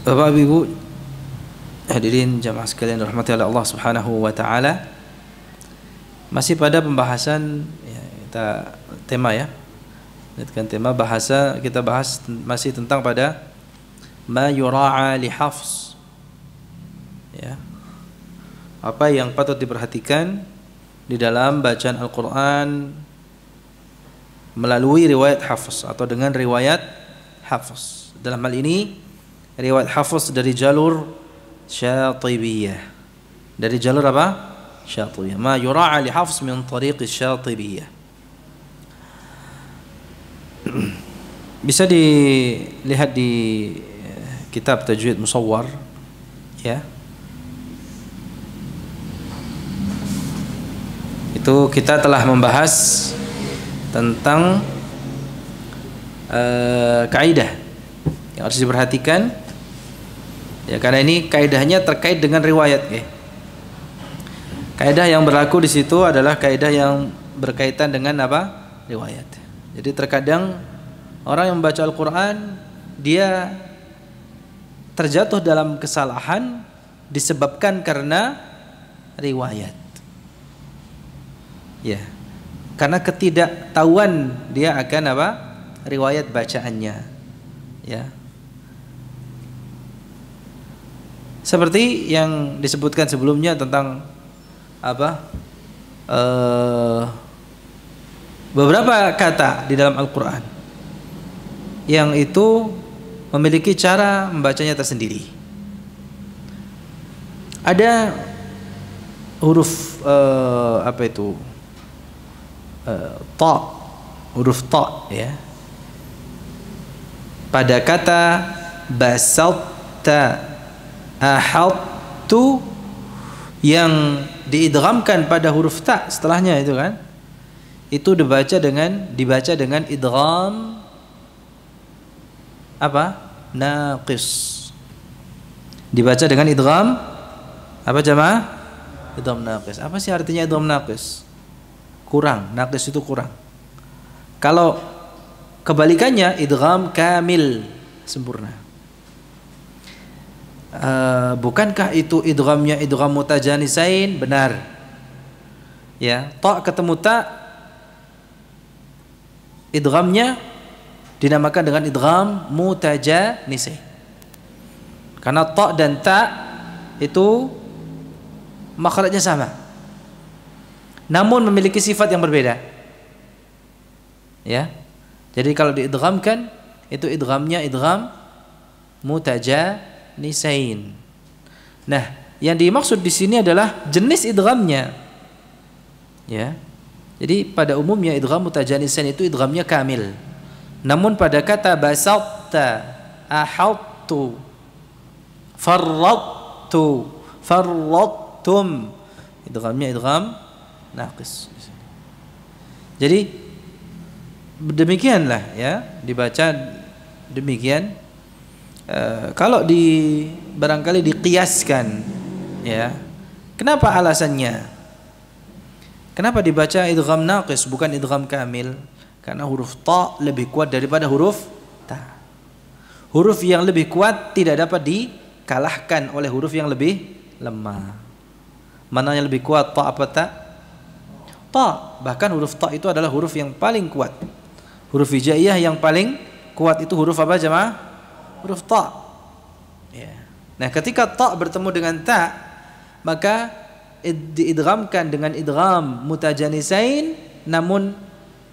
Bapak Ibu hadirin jamaah sekalian rahmati Allah Subhanahu wa taala. Masih pada pembahasan ya, tema ya. Dengan tema bahasa kita bahas masih tentang pada ma yura'a li hafz. Ya. Apa yang patut diperhatikan di dalam bacaan Al-Qur'an melalui riwayat hafz atau dengan riwayat hafz. Dalam hal ini riwayat hafz dari jalur Syatibiyah. Dari jalur apa? Syatibiyah. Ma yura'a li hafz min tariq Syatibiyah. Bisa dilihat di kitab Tajwid Musawwar ya. Itu kita telah membahas tentang kaidah yang harus diperhatikan ya, karena ini kaidahnya terkait dengan riwayat ya. Kaidah yang berlaku di situ adalah kaidah yang berkaitan dengan apa? Riwayat. Jadi terkadang orang yang membaca Al-Qur'an dia terjatuh dalam kesalahan disebabkan karena riwayat. Ya. Karena ketidaktahuan dia akan apa? Riwayat bacaannya. Ya. Seperti yang disebutkan sebelumnya tentang apa? Beberapa kata di dalam Al-Qur'an yang itu memiliki cara membacanya tersendiri. Ada huruf apa itu? Ta, huruf ta ya. Pada kata basalta ahadtu yang diidghamkan pada huruf ta setelahnya itu kan, itu dibaca dengan idgham apa? Naqis. Dibaca dengan idgham apa jemaah? Idgham naqis. Apa sih artinya idgham naqis? Kurang, naqis itu kurang. Kalau kebalikannya idgham kamil, sempurna. Bukankah itu idghamnya idgham mutajanisain? Benar. Ya, ta ketemu ta, idghamnya dinamakan dengan idgham mutajanisain. Karena ta dan ta itu makhrajnya sama, namun memiliki sifat yang berbeda. Ya. Jadi kalau diidghamkan itu idghamnya idgham mutajanisain. Nah, yang dimaksud di sini adalah jenis idghamnya. Ya. Jadi pada umumnya idgham mutajanisain itu idghamnya kamil. Namun pada kata basatta, ahadtu, farradtu, farradtum, idghamnya idgham naqis. Jadi demikianlah ya, dibaca demikian. Kalau barangkali dikiaskan ya, kenapa alasannya? Kenapa dibaca idgham naqis bukan idgham kamil? Karena huruf ta lebih kuat daripada huruf ta. Huruf yang lebih kuat tidak dapat dikalahkan oleh huruf yang lebih lemah. Mana yang lebih kuat, ta apa ta? Ta. Bahkan huruf ta itu adalah huruf yang paling kuat. Huruf hijaiyah yang paling kuat itu huruf apa jemaah? Huruf ta. Ya. Nah, ketika ta bertemu dengan ta, maka diidghamkan dengan idgham mutajanisain, namun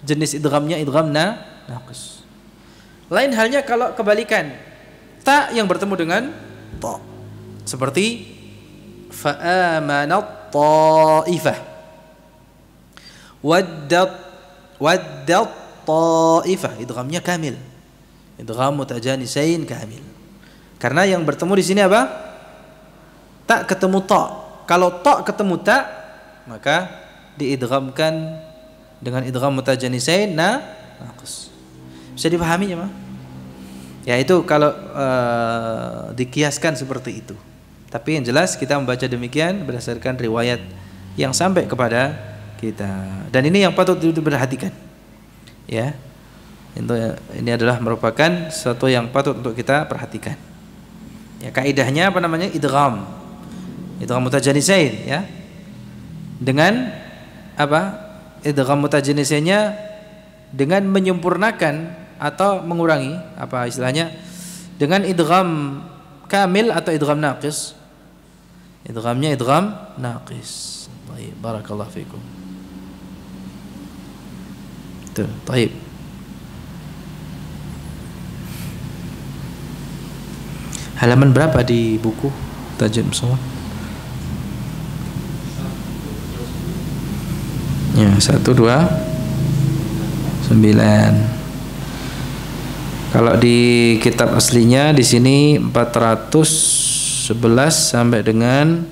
jenis idghamnya idgham naqis. Lain halnya kalau kebalikan, ta yang bertemu dengan ta. Seperti fa'amanat ta'ifah, waddat ta'ifah, idghamnya kamil, idgham mutajanisain kamil. Karena yang bertemu di sini apa? Ta ketemu ta. Kalau ta ketemu ta, maka diidghamkan dengan idgham mutajanisain naqis. Bisa dipahami ya, Mas? Ya itu kalau dikiaskan seperti itu. Tapi yang jelas kita membaca demikian berdasarkan riwayat yang sampai kepada kita. Dan ini yang patut diperhatikan. Ya. Ini adalah merupakan sesuatu yang patut untuk kita perhatikan. Ya, kaidahnya apa namanya? Idgham. Idgham mutajanisain ya. Dengan apa? Idgham mutajanisainnya dengan menyempurnakan atau mengurangi apa istilahnya? Dengan idgham kamil atau idgham naqis. Idghamnya idgham naqis. Baik, barakallahu fikum. Tuh, baik. Halaman berapa di buku Tajwid Mushaf? Ya, 129. Kalau di kitab aslinya di sini 411 sampai dengan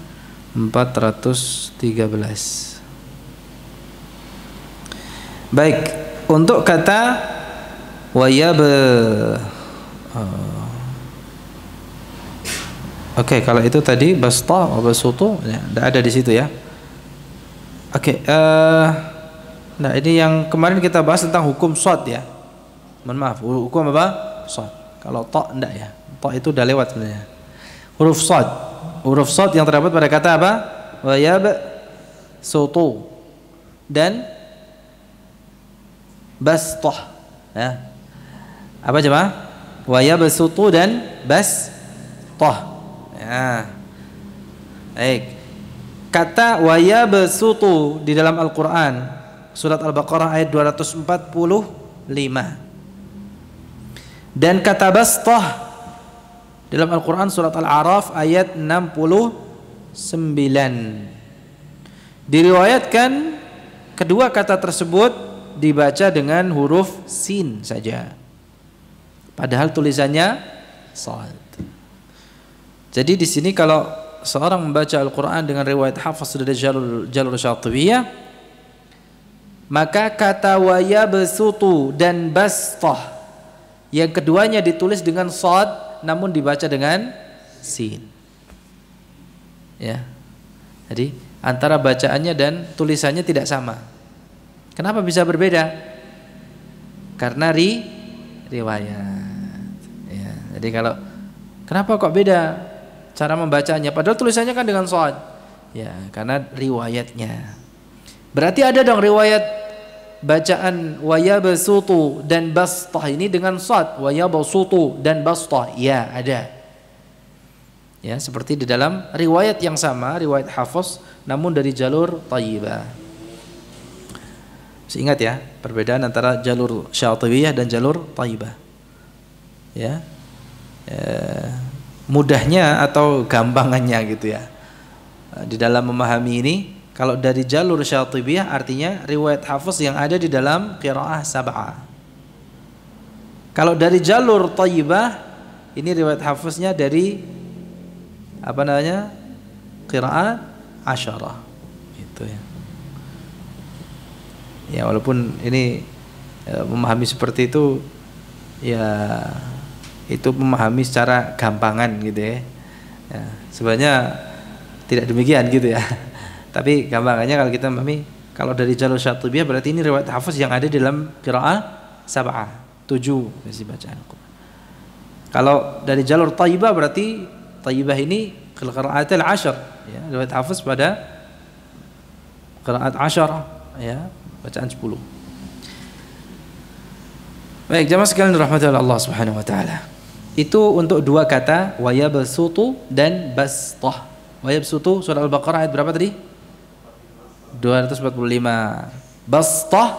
413. Baik, untuk kata wayab. Oke, kalau itu tadi basta atau basutu ya, tidak ada di situ ya. Oke, nah ini yang kemarin kita bahas tentang hukum shad ya. Mohon maaf, hukum apa? Shad. Kalau ta enggak ya. Ta itu udah lewat sebenarnya. Huruf shad. Huruf shad yang terdapat pada kata apa? Wayab sutu dan bastah. Ya. Apa coba? Wayab sutu dan bastah. Ya. Baik. Kata wayab sutu di dalam Al-Qur'an surat Al-Baqarah ayat 245. Dan kata bastah dalam Al-Quran surat Al-A'raf ayat 69. Diriwayatkan kedua kata tersebut dibaca dengan huruf sin saja, padahal tulisannya shad. Jadi di sini kalau seorang membaca Al-Quran dengan riwayat Hafs dari jalur Syatibiyah, maka kata wayabsutu dan bastah yang keduanya ditulis dengan shad namun dibaca dengan sin. Ya. Jadi antara bacaannya dan tulisannya tidak sama. Kenapa bisa berbeda? Karena riwayat. Ya. Jadi kalau kenapa kok beda cara membacanya padahal tulisannya kan dengan shad? Ya, karena riwayatnya. Berarti ada dong riwayat bacaan wayabsutu dan bastah ini dengan shad, wayabsutu dan bastah. Ya, ada. Ya, seperti di dalam riwayat yang sama, riwayat Hafs namun dari jalur Thayyibah. Masih ingat ya perbedaan antara jalur Syatibiyah dan jalur Thayyibah. Ya. Mudahnya atau gampangannya gitu ya. Di dalam memahami ini, kalau dari jalur Syatibiyah artinya riwayat Hafs yang ada di dalam qiraah sab'ah. Kalau dari jalur Thayyibah ini riwayat Hafsnya dari apa namanya? Qiraah asyarah. Gitu ya. Ya walaupun ini memahami seperti itu ya itu memahami secara gampangan gitu ya. Ya sebenarnya tidak demikian gitu ya. Tapi gampangannya kalau kita memahami kalau dari jalur Syatibiyah berarti ini riwayat Hafs yang ada di dalam qiraah sab'ah, 7 versi bacaan. Kalau dari jalur Thayyibah berarti Thayyibah ini qiraatul asyar ya, riwayat Hafs pada qiraat asyarah ya, bacaan 10. Baik, jamaah sekalian dirahmati oleh Allah Subhanahu wa taala. Itu untuk dua kata wayabsutu dan bastah. Wayabsutu surah Al-Baqarah ayat berapa tadi? 245. Bastah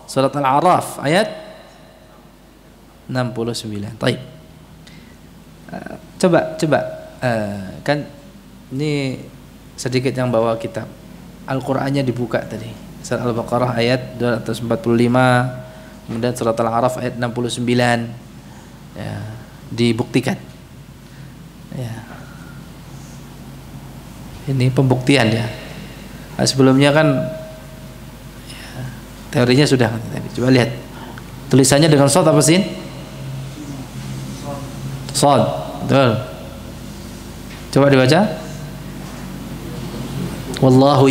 surat Al-A'raf ayat 69. Baik. Coba kan ini sedikit yang bawa kitab. Al-Qur'annya dibuka tadi. Surat Al-Baqarah ayat 245, kemudian surat Al-A'raf ayat 69. Ya, dibuktikan. Ya. Ini pembuktian ya. Nah, sebelumnya kan ya, teorinya sudah. Coba lihat tulisannya dengan shad apa sin? Shad, betul. Coba dibaca. Wallahu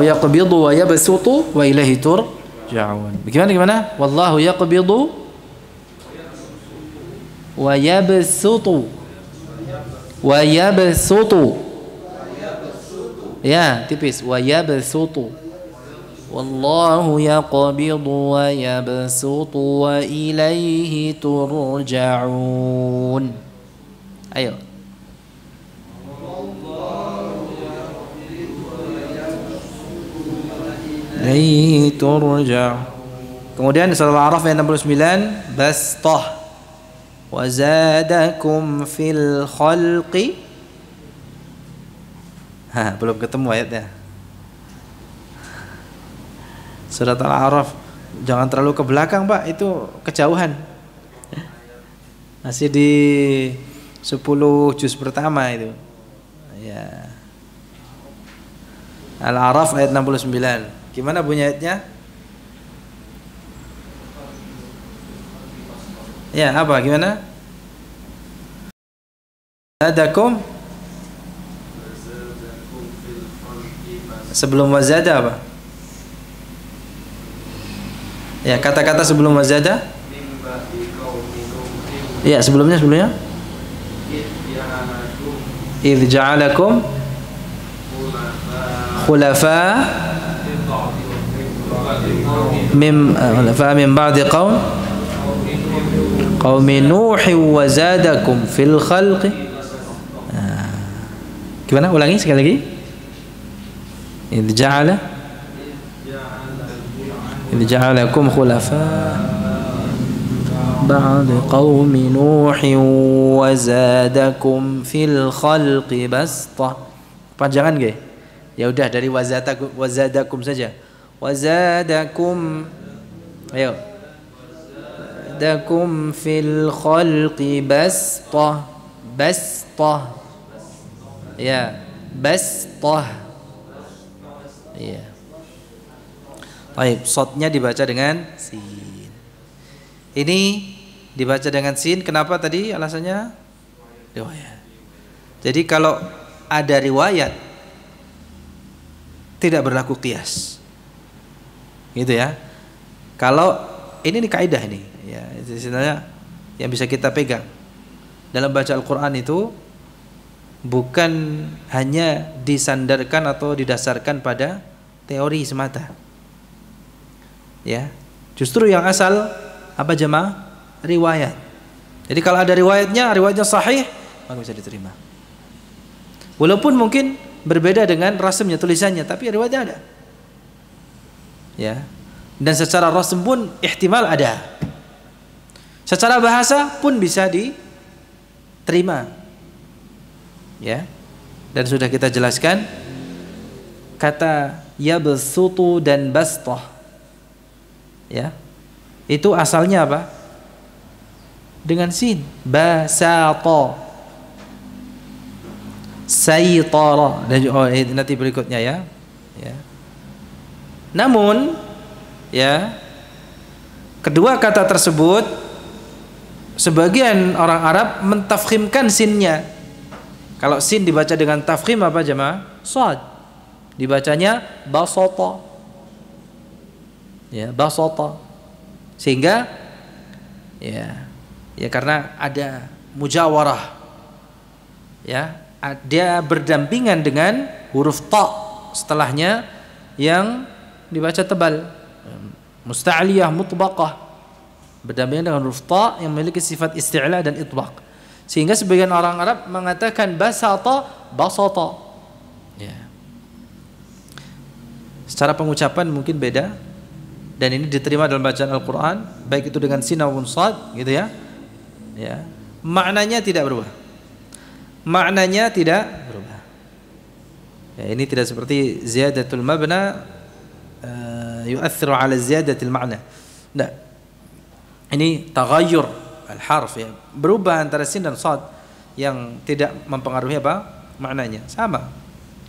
yaqbidu wa yabsutu wa ilaihi turja'un. Gimana? Wallahu yaqbidu wa yabsutu, wa yabsutu. Ya, tipis. Wa yabsutu. Wallahu yaqbidu wa yabsutu wa ilaihi turja'un. Ayo. Ilaihi turja'un. Kemudian surah Al-A'raf ayat 69, bastah wa zadakum fil khalqi. Belum ketemu ayatnya. Surat Al-A'raf, jangan terlalu ke belakang, Pak, itu kejauhan. Masih di 10 juz pertama itu. Ya. Al-A'raf ayat 69. Gimana bunyi ayatnya? Ya, apa? Gimana? Zadakum. Sebelum wazada apa? Ya, kata-kata sebelum wazada? Ya, sebelumnya idh ja'alakum khulafa min ba'di qaumi nuhi wa zadakum fil khalqi. Gimana? Ulangi sekali lagi. idh ja'alakum khulafa ba'di qaumi nuhi wa zadakum fil khalqi basta. Panjangan nggih? Ya udah dari wazadakum saja. Wazadakum. Ayo. Wazadakum fil khalqi basta. Basta. Ya, basta. Iya. Baik, shotnya dibaca dengan sin. Ini dibaca dengan sin. Kenapa tadi alasannya? Riwayat. Jadi kalau ada riwayat tidak berlaku qiyas. Gitu ya. Kalau ini kaidah ini, ya, istilahnya yang bisa kita pegang dalam baca Al-Qur'an itu bukan hanya disandarkan atau didasarkan pada teori semata. Ya. Justru yang asal apa jemaah? Riwayat. Jadi kalau ada riwayatnya sahih, maka bisa diterima. Walaupun mungkin berbeda dengan rasamnya, tulisannya, tapi riwayatnya ada. Ya. Dan secara rasm pun ihtimal ada. Secara bahasa pun bisa diterima. Ya. Dan sudah kita jelaskan kata yabsutu dan bastah, ya, itu asalnya apa? Dengan sin. Basata, saytara, dan nanti berikutnya ya. Ya. Namun ya, kedua kata tersebut sebagian orang Arab mentafkhimkan sinnya. Kalau sin dibaca dengan tafkhim apa jemaah? Shad. Dibacanya basata. Ya, basata. Sehingga ya karena ada mujawarah. Ya, dia berdampingan dengan huruf ta setelahnya yang dibaca tebal. Musta'liyah mutbaqah. Berdampingan dengan huruf ta yang memiliki sifat isti'la dan itbaq. Sehingga sebagian orang Arab mengatakan basata, basata. Ya. Secara pengucapan mungkin beda, dan ini diterima dalam bacaan Al-Quran, baik itu dengan sin maupun shad, gitu ya. Ya. Maknanya tidak berubah. Maknanya tidak berubah. Ya, ini tidak seperti ziyadatul mabna yu'athiru ala ziyadatil ma'na. Nah, ini taghayyur al-harf, ya, berubah antara sin dan shad yang tidak mempengaruhi apa? Maknanya sama.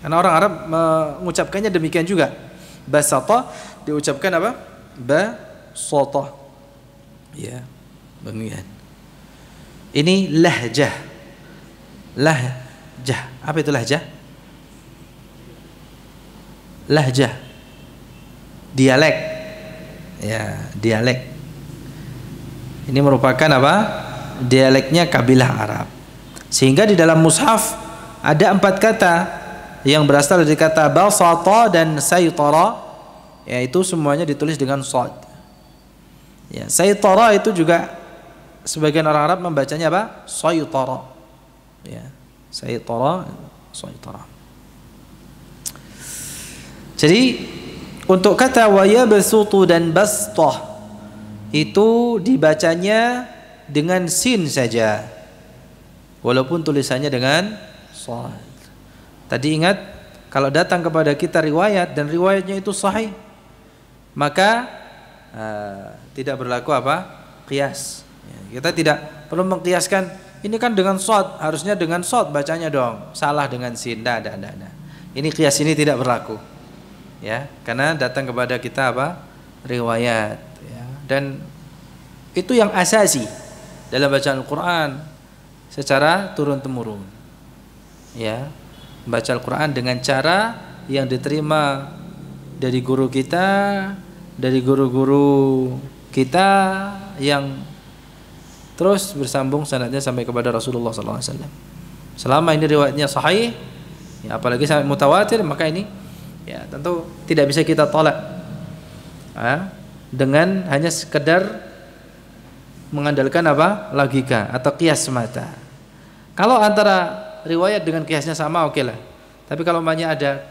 Karena orang Arab mengucapkannya demikian juga. Basata diucapkan apa? Basata. Ya, demikian. Ini lahjah. Lahjah. Apa itu lahjah? Lahjah. Dialek. Ya, dialek. Ini merupakan apa? dialeknya kabilah Arab. Sehingga di dalam mushaf ada 4 kata yang berasal dari kata basata dan saytara, yaitu semuanya ditulis dengan shad. Ya, saytara itu juga sebagian orang Arab membacanya apa? Saytara. Ya, saytara, saytara. Jadi untuk kata wa yabsutu dan bastah itu dibacanya dengan sin saja, walaupun tulisannya dengan shad. Tadi ingat, kalau datang kepada kita riwayat dan riwayatnya itu sahih, maka tidak berlaku apa? Qiyas. Kita tidak perlu mengkiaskan, ini kan dengan shad, harusnya dengan shad bacanya dong, salah dengan sin. Tidak. Ini qiyas ini tidak berlaku. Ya, karena datang kepada kita apa? Riwayat, ya. Dan itu yang asasi dalam bacaan Al-Quran secara turun-temurun. Ya, baca Al-Quran dengan cara yang diterima dari guru kita, dari guru-guru kita, yang terus bersambung sanadnya sampai kepada Rasulullah SAW. Selama ini riwayatnya sahih, ya, apalagi sampai mutawatir, maka ini ya tentu tidak bisa kita tolak dengan hanya sekedar mengandalkan apa? Logika atau qiyas semata. Kalau antara riwayat dengan qiyasnya sama, oke lah. Tapi kalau banyak ada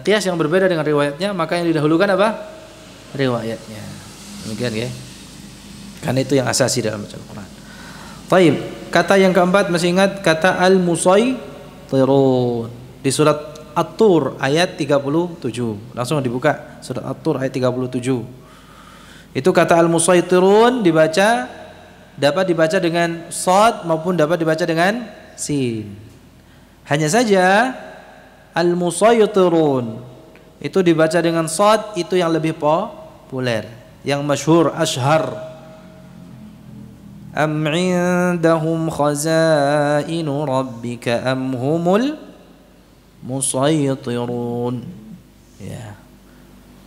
qiyas yang berbeda dengan riwayatnya, maka yang didahulukan apa? Riwayatnya. Demikian ya. Karena itu yang asasi dalam bacaan Al-Quran. Taib. Kata yang keempat, masih ingat kata al-musaytirun di surat At-Tur ayat 37. Langsung dibuka surat At-Tur ayat 37. Itu kata al-musaytirun dapat dibaca dengan shad maupun dapat dibaca dengan sin. Hanya saja al-musaytirun itu dibaca dengan shad, itu yang lebih populer, yang masyhur, ashhar. Am 'indahum khazainu rabbika am humul musaytirun, ya,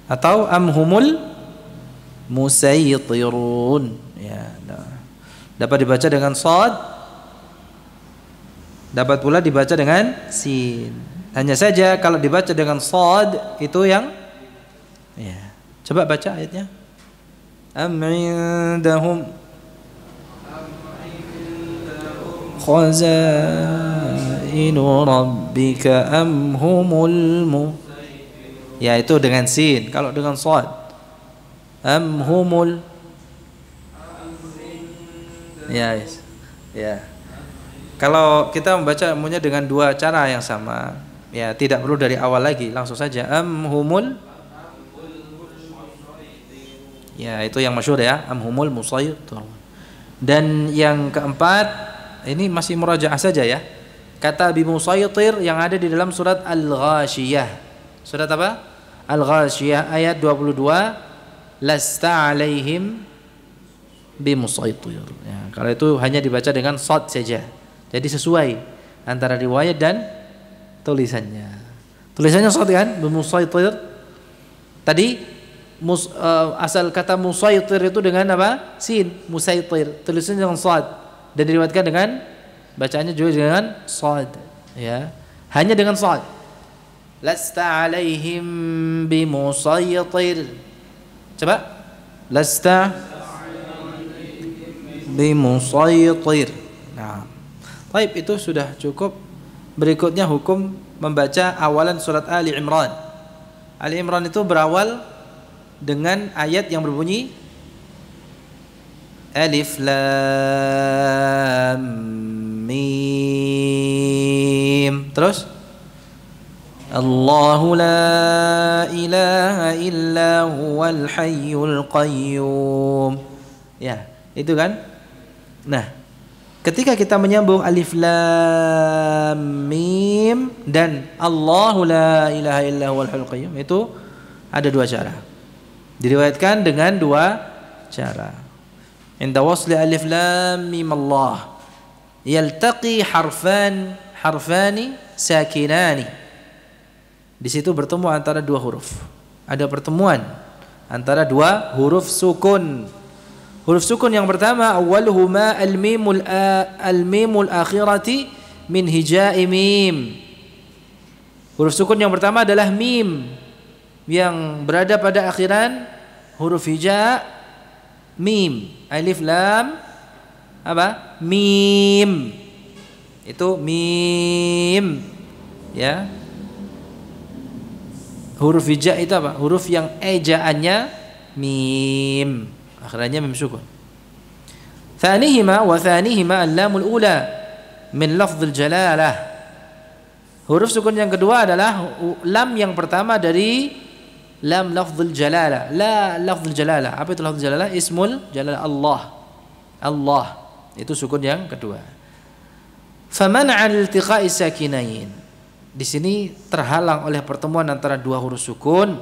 atau amhumul musaytirun, ya. Dapat dibaca dengan shad, dapat pula dibaca dengan sin. Hanya saja kalau dibaca dengan shad itu yang, ya, coba baca ayatnya. Am indahum khazainu rabbika am humul ya, itu dengan sin. Kalau dengan shad am humul, ya, yes. Ya. Kalau kita membaca umumnya dengan dua cara yang sama, ya, tidak perlu dari awal lagi, langsung saja am humul, ya, itu yang masyhur ya, am humul musaytir. Dan yang keempat, ini masih murajaah saja ya, kata bimusaytir yang ada di dalam surat Al-Ghashiyah. Surat apa? Al-Ghashiyah ayat 22, lasta alaihim bimusaytir, ya, kalau itu hanya dibaca dengan shad saja. Jadi sesuai antara riwayat dan tulisannya. Tulisannya shad kan, bimusaytir. Tadi asal kata musaytir itu dengan apa? Sin, musaytir. Tulisannya dengan shad dan diriwayatkan dengan bacaannya juga dengan shad, ya. Hanya dengan shad. Lasta alaihim bimusaytir. Coba. Lasta bimusaytir. Nah. Baik, itu sudah cukup. Berikutnya hukum membaca awalan surat Ali Imran. Ali Imran itu berawal dengan ayat yang berbunyi Alif Lam Mim. Terus Allahu la ilaha illa huwal hayyul qayyum. Ya, itu kan? Nah, ketika kita menyambung Alif Lam Mim dan Allahu la ilaha illa huwal hayyul qayyum, itu ada dua cara. Diriwayatkan dengan dua cara. Inda wasli Alif Lam Mim Allah yaltaqi harfani sakinani. Di situ bertemu antara dua huruf. Ada pertemuan antara dua huruf sukun. Huruf sukun yang pertama awwaluhuma al-mimul akhirati min hija'i mim. Huruf sukun yang pertama adalah mim yang berada pada akhiran huruf hija mim. Alif lam apa? Mim. Itu mim. Ya. Huruf hija itu apa? Huruf yang ejaannya mim. Akhirannya mim sukun. Thanihima wa thanihima al-lamul ula min lafzul jalalah. Huruf sukun yang kedua adalah lam yang pertama dari lam lafzul jalalah. La lafzul jalalah. Apa itu lafzul jalalah? Ismul jalalah Allah. Allah. Itu sukun yang kedua. Faman'a al-iltiqa'i sakinain. Di sini terhalang oleh pertemuan antara dua huruf sukun.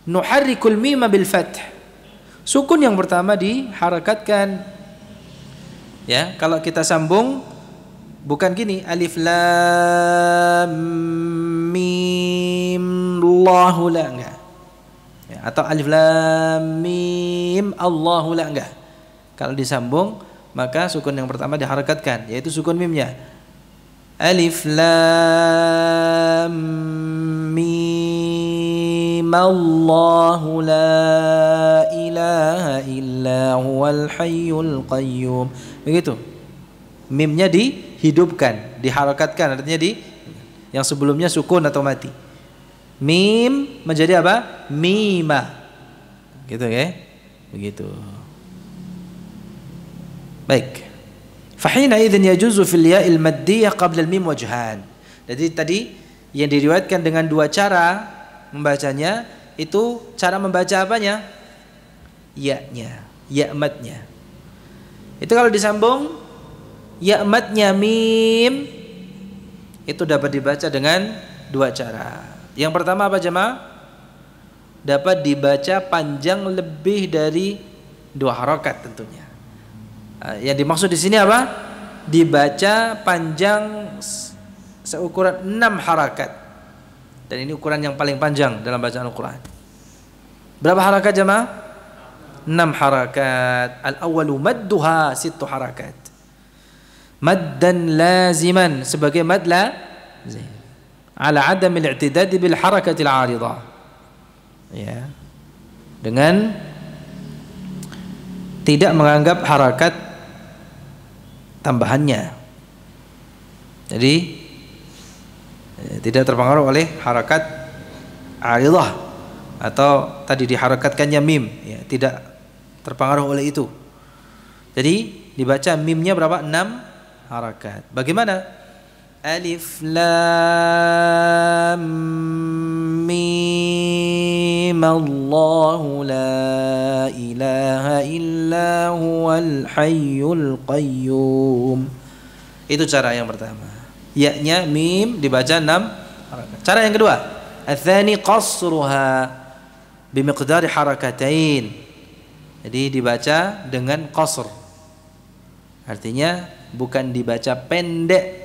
Nuharrikul mim bil fath. Sukun yang pertama diharakatkan. Ya, kalau kita sambung bukan gini, alif lam mim Allahu la, enggak. Ya, atau alif lam mim Allahu la, enggak. Kalau disambung maka sukun yang pertama diharakatkan, yaitu sukun mimnya. Alif lam mim Allahu la ilaha illa huwal hayyul qayyum. Begitu. Mimnya dihidupkan, diharakatkan, artinya yang sebelumnya sukun atau mati. Mim menjadi apa? Mima. Gitu ya. Begitu. Baik. Fahina idzin yajuzu fil ya'il maddiyah qabla al-mim wajhan. Jadi tadi yang diriwayatkan dengan dua cara membacanya, itu cara membaca apanya? Ya-nya, ya madnya. Itu kalau disambung ya madnya mim itu dapat dibaca dengan dua cara. Yang pertama apa jemaah? Dapat dibaca panjang lebih dari 2 harakat tentunya. Yang dimaksud di sini apa? Dibaca panjang seukuran 6 harakat. Dan ini ukuran yang paling panjang dalam bacaan Al-Quran. Berapa harakat jemaah? 6 harakat. Al-awwalu madduha 6 harakat. Maddan laziman, sebagai mad lazim. Ala adam al-i'tidad bil harakatil 'aridah. Ya. Dengan tidak menganggap harakat tambahannya. Jadi tidak terpengaruh oleh harakat 'aridah atau tadi diharakatkannya mim, ya, tidak terpengaruh oleh itu. Jadi dibaca mimnya berapa? 6 harakat. Bagaimana? Alif lam mim Allahu la ilaha illa huwal hayyul qayyum. Itu cara yang pertama. Ya-nya mim dibaca 6 harakat. Cara yang kedua, ats-tsani qasruha bimiqdari harakatain. Jadi dibaca dengan qasr. Artinya bukan dibaca pendek,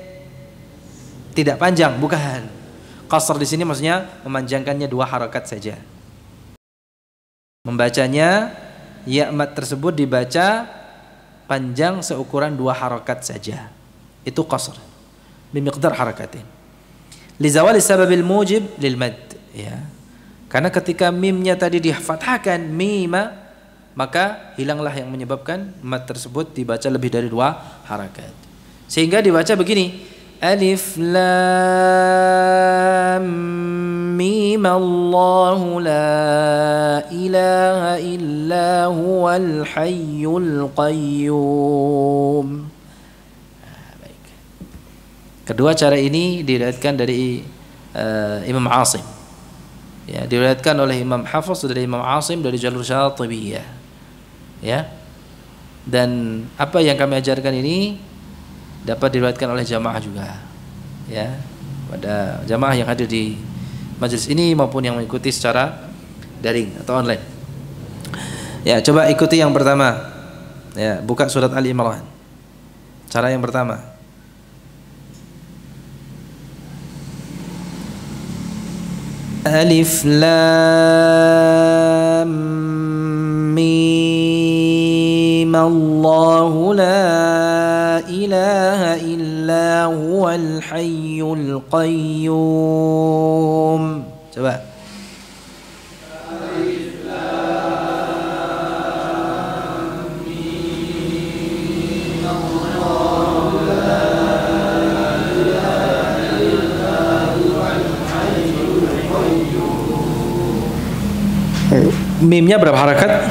tidak panjang, bukan. Qasr di sini maksudnya memanjangkannya 2 harakat saja. Membacanya ya mat tersebut dibaca panjang seukuran 2 harakat saja. Itu qasr. Bimiqdar harakatin. Li zawali sababil mujib lil mad, ya. Karena ketika mimnya tadi difathahkan mima, maka hilanglah yang menyebabkan mad tersebut dibaca lebih dari 2 harakat. Sehingga dibaca begini, alif lam mim Allahu la ilaha illa huwal hayyul qayyum. Baik. Kedua cara ini diriwayatkan dari Imam Asim. Ya, diriwayatkan oleh Imam Hafiz dari Imam Asim dari jalur Syatibiyah. Ya. Dan apa yang kami ajarkan ini dapat diriwayatkan oleh jamaah juga. Ya. Pada jamaah yang hadir di majelis ini maupun yang mengikuti secara daring atau online. Ya, coba ikuti yang pertama. Ya, buka surat Ali Imran. Cara yang pertama. Alif lam mim Allahu la ilaha illa huwal hayyul qayyum. Coba. Mimnya berapa harakat?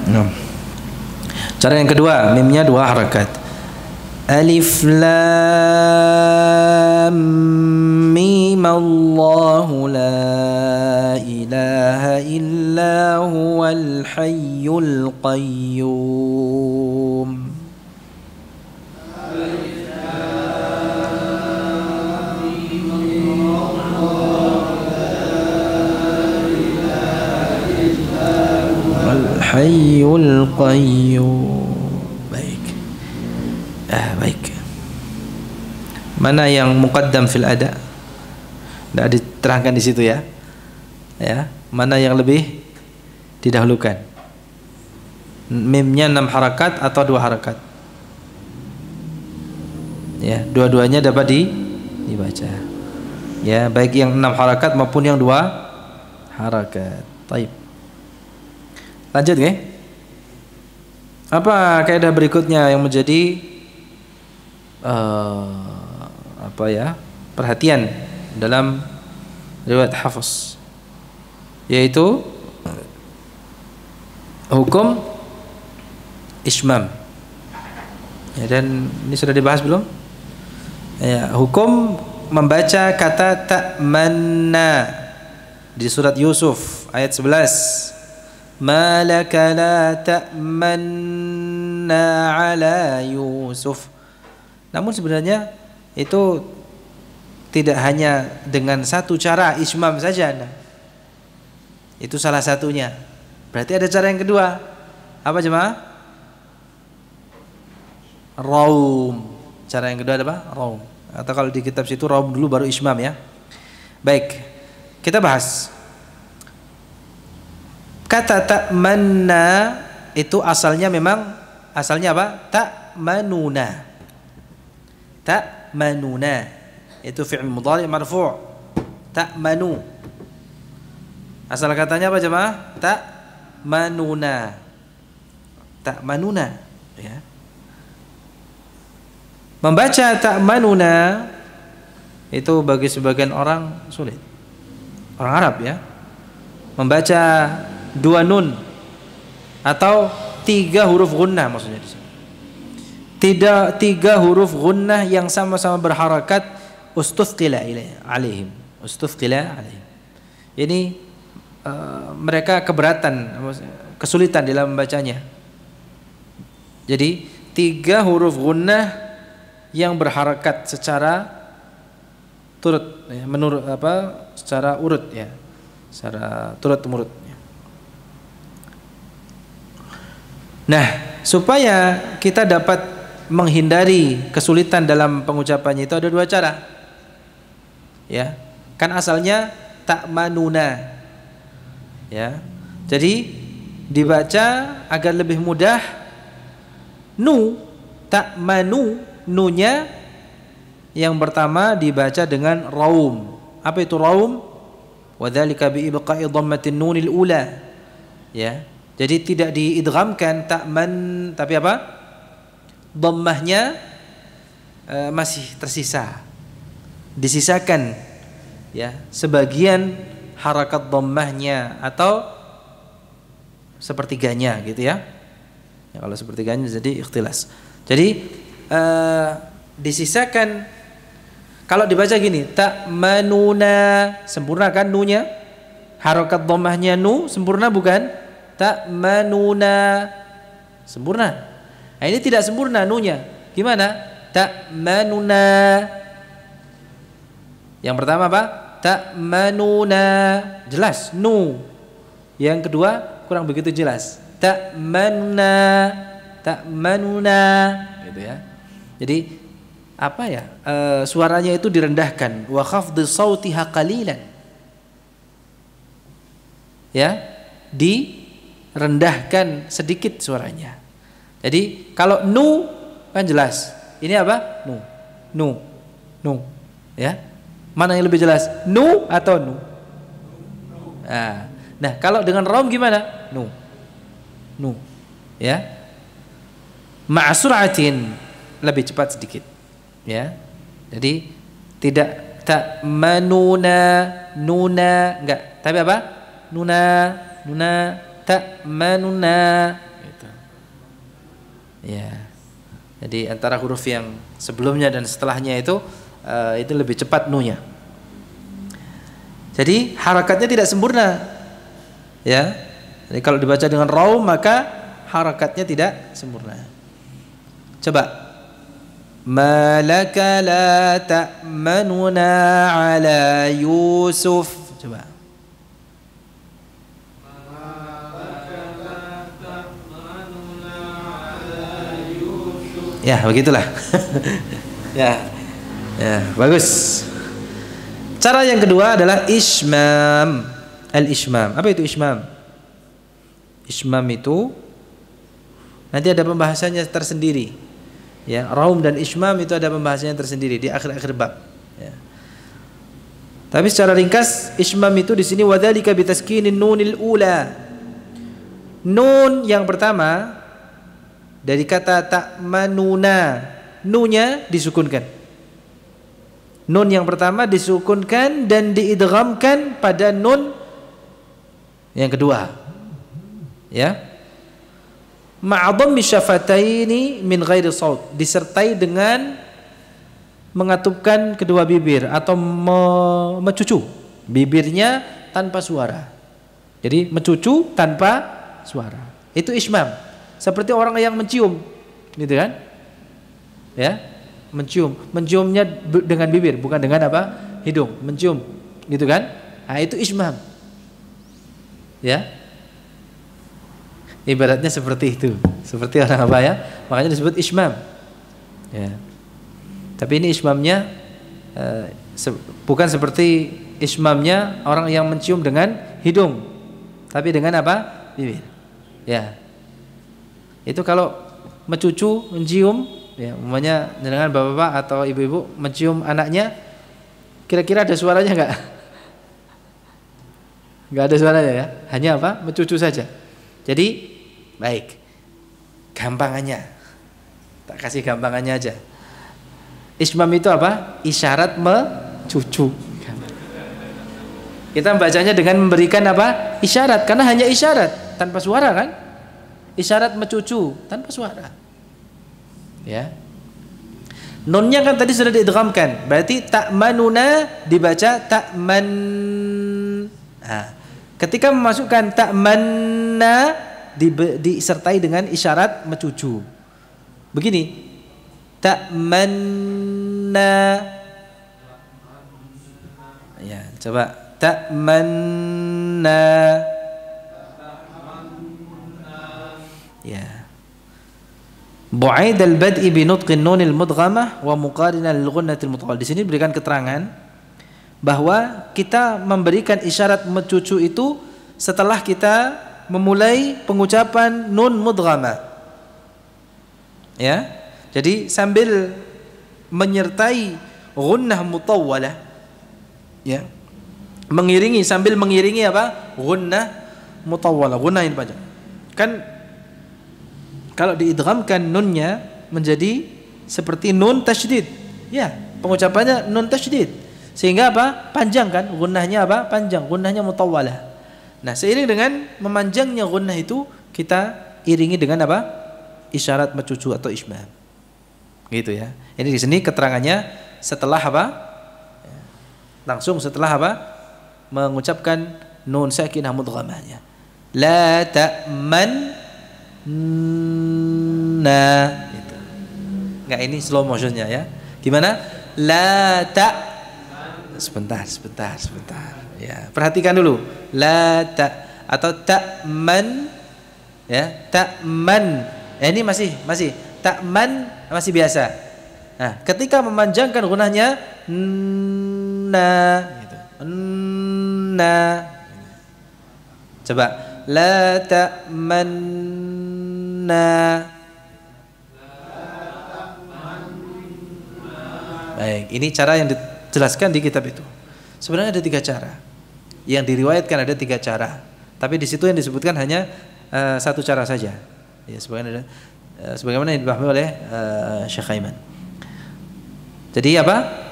6. Cara yang kedua, mimnya 2 harakat. Alif lam mim Allahu la ilaha illa huwal hayyul qayyum. Hayyul qayyum. Baik. Baik. Mana yang muqaddam fil ada? Tidak diterangkan di situ ya. Ya, mana yang lebih didahulukan? Mimnya 6 harakat atau 2 harakat? Ya, dua-duanya dapat dibaca. Ya, baik yang 6 harakat maupun yang 2 harakat. Baik. Lanjut ya. Apa kaidah berikutnya yang menjadi perhatian dalam riwayat Hafs, yaitu hukum ismam. Ya, dan ini sudah dibahas belum? Ya, hukum membaca kata ta'manna di surat Yusuf ayat 11. Ma laka la ta'manna ala Yusuf. Namun sebenarnya itu tidak hanya dengan satu cara ismam saja. Nah, itu salah satunya. Berarti ada cara yang kedua. Apa jemaah? Raum. Cara yang kedua ada apa? Raum. Atau kalau di kitab situ raum dulu baru ismam ya. Baik. Kita bahas. Kata ta'manna itu asalnya apa? Ta'manuna. Ta'manuna itu fi'il mudhari' marfu'. Ta'manu. Asal katanya apa jemaah? Ta'manuna. Ta'manuna ya. Membaca ta'manuna itu bagi sebagian orang sulit. Orang Arab ya. Membaca 2 nun atau 3 huruf gunnah maksudnya di sini. Tidak 3 huruf gunnah yang sama-sama berharakat ustuthqila alaihim. Ustuthqila alaihim. Ini mereka keberatan, kesulitan dalam membacanya. Jadi 3 huruf gunnah yang berharakat secara turut ya, menurut secara urut ya. Secara turut-temurut. Nah, supaya kita dapat menghindari kesulitan dalam pengucapannya itu ada 2 cara. Ya. Kan asalnya ta'manuna. Ya. Jadi dibaca agar lebih mudah ta'manu, nunya yang pertama dibaca dengan raum. Apa itu raum? Wa dzalika bi ibqa'i dhammatin nunil ula. Ya. Jadi tidak diidghamkan ta'man, tapi apa? Dhammahnya masih tersisa. Disisakan ya, sebagian harakat dhammahnya atau sepertiganya gitu ya. Ya kalau sepertiganya jadi ikhtilas. Jadi disisakan. Kalau dibaca gini, ta'manuna, sempurna kan nunya? Harakat dhammahnya nu sempurna bukan? Ta'manuna sempurna. Nah, ini tidak sempurna nunya. Gimana? Ta'manuna. Yang pertama apa? Ta'manuna. Jelas nu. Yang kedua kurang begitu jelas. Ta'manuna. Ta'manuna gitu ya. Jadi apa ya? Suaranya itu direndahkan. Wa khafdhi sautiha qalilan. Ya, direndahkan sedikit suaranya. Jadi kalau nu kan jelas. Ini apa? Nu. Nu. Nu. Ya. Mana yang lebih jelas? Nu atau nu? Nah, kalau dengan rom gimana? Nu. Nu. Ya. Ma'suratin, lebih cepat sedikit. Ya. Jadi tidak ta'manuna, nuna, enggak. Tapi apa? Nuna, ta'manuna gitu. Ya. Jadi antara huruf yang sebelumnya dan setelahnya itu lebih cepat nunya. Jadi harakatnya tidak sempurna. Ya. Jadi kalau dibaca dengan raum maka harakatnya tidak sempurna. Coba. Malaka la ta'manuna ala Yusuf. Coba. Ya, begitulah. Ya. Ya, bagus. Cara yang kedua adalah ismam. Al-ismam. Apa itu ismam? Ismam itu nanti ada pembahasannya tersendiri. Ya, raum dan ismam itu ada pembahasannya tersendiri di akhir-akhir bab. Ya. Tapi secara ringkas, ismam itu di sini wadzalika bitaskinin nunil ula. Nun yang pertama dari kata ta'manuna, nunya disukunkan. Nun yang pertama disukunkan dan diidghamkan pada nun yang kedua. Ya. Ma'adhammi syafataini min ghairi shaut, disertai dengan mengatupkan kedua bibir atau mencucu bibirnya tanpa suara. Jadi mencucu tanpa suara. Itu ismam. Seperti orang yang mencium, gitu kan? Ya, mencium, menciumnya dengan bibir, bukan dengan apa? Hidung, mencium, gitu kan? Nah, itu ismam. Ya, ibaratnya seperti itu, seperti orang apa ya? Makanya disebut ismam. Ya, tapi ini ismamnya bukan seperti ismamnya orang yang mencium dengan hidung, tapi dengan apa? Bibir. Ya. Itu kalau mencucu, mencium, ya, umpamanya dengan bapak-bapak atau ibu-ibu mencium anaknya, kira-kira ada suaranya enggak? Enggak ada suaranya ya, hanya apa? Mencucu saja. Jadi baik, gampangannya, tak kasih gampangannya aja. Ismam itu apa? Isyarat mencucu. Kita membacanya dengan memberikan apa? Isyarat, karena hanya isyarat tanpa suara kan? Isyarat mencucu tanpa suara. Ya. Nunnya kan tadi sudah diidghamkan, berarti ta'manuna dibaca ta'man. Nah, ketika memasukkan ta'manna disertai dengan isyarat mencucu. Begini. Ta'manna. Ya, coba ta'manna. Ya. Bu'aid al-bad'i bi nutqin nunil mudghamah wa muqarina lil ghunnatil mutawal. Di sini berikan keterangan bahwa kita memberikan isyarat mencucu itu setelah kita memulai pengucapan nun mudghamah. Ya. Jadi sambil menyertai ghunnah mutawwalah. Ya. Sambil mengiringi apa? Ghunnah mutawwalah. Ghunnah ini baca. Kan kalau diidghamkan nunnya menjadi seperti nun tasydid. Ya, pengucapannya nun tasydid. Sehingga apa? Panjang kan? Gunnahnya apa? Panjang. Gunnahnya mutawwalah. Nah, seiring dengan memanjangnya gunnah itu kita iringi dengan apa? Isyarat mencucu atau ismam. Gitu ya. Ini di sini keterangannya setelah apa? Langsung setelah apa? Mengucapkan nun sakinah mudghamahnya. La ta'man gitu. Enggak, ini slow motionnya ya. Gimana? La ta. Sebentar. Ya, perhatikan dulu. La ta atau ta'man ya, ta'man. Ini masih ta'man masih biasa. Nah, ketika memanjangkan gunnahnya gitu. Coba la ta'manna. Baik, ini cara yang dijelaskan di kitab itu. Sebenarnya ada 3 cara. Yang diriwayatkan ada 3 cara. Tapi di situ yang disebutkan hanya 1 cara saja. Ya, sebagaimana yang dipahami oleh Syekh Aiman. Jadi apa?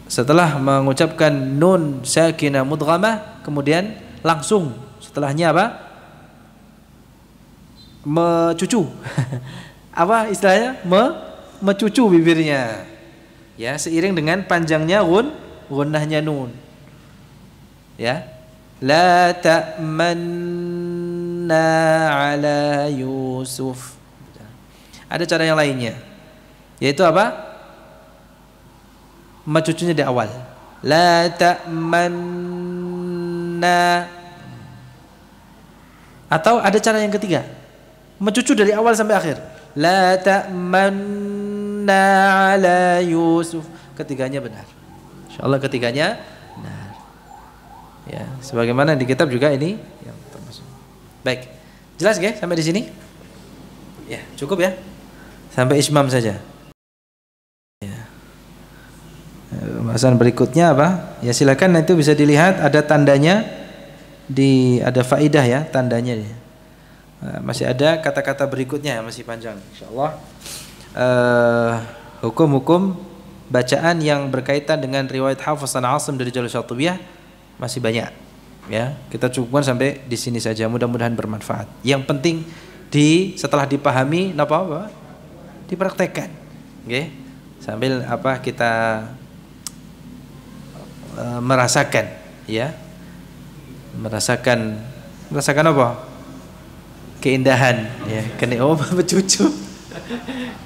Setelah mengucapkan nun sakinah mudghamah, kemudian langsung setelahnya apa? Mencucu. Apa istilahnya? Mencucu bibirnya. Ya, seiring dengan panjangnya gunnahnya nun. Ya. La ta'manna ala Yusuf. Ada cara yang lainnya. Yaitu apa? Mencucunya di awal. La ta'manna. Atau ada cara yang ketiga. Mencucu dari awal sampai akhir. La ta'manna ala Yusuf. Ketiganya benar. Insyaallah ketiganya benar. Ya, sebagaimana di kitab juga ini yang termasuk. Baik. Jelas nggih sampai di sini? Ya, cukup ya. Sampai ismam saja. Ya. Pembahasan berikutnya apa? Ya silakan, itu bisa dilihat ada tandanya ada faidah ya tandanya ya. Masih ada kata-kata berikutnya masih panjang insyaallah. Hukum-hukum bacaan yang berkaitan dengan riwayat Hafs an Asim dari Jalal Syatibiyah masih banyak ya. Kita cukupkan sampai di sini saja, mudah-mudahan bermanfaat. Yang penting setelah dipahami apa? Dipraktekkan. Nggih. Sambil apa kita merasakan ya. Merasakan apa? Keindahan ya. Bercucu.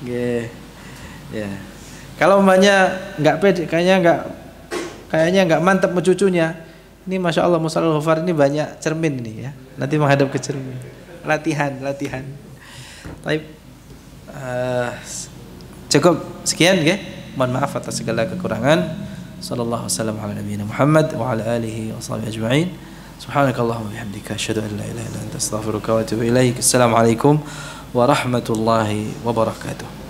Nggih. Ya. Kalau umpamanya enggak pede, kayaknya enggak mantap mencucunya. Ini Masya Allah Mus'alul Ghafar ini banyak cermin ini ya. Nanti menghadap ke cermin. Latihan. Baik. Cukup sekian ya. Mohon maaf atas segala kekurangan. Sallallahu wasallam ala nabiyina Muhammad wa ala alihi wa sahbihi ajma'in. Subhanakallahumma bihamdika asyhadu an la ilaha illa anta astaghfiruka wa atubu ilaik. Assalamualaikum warahmatullahi wabarakatuh.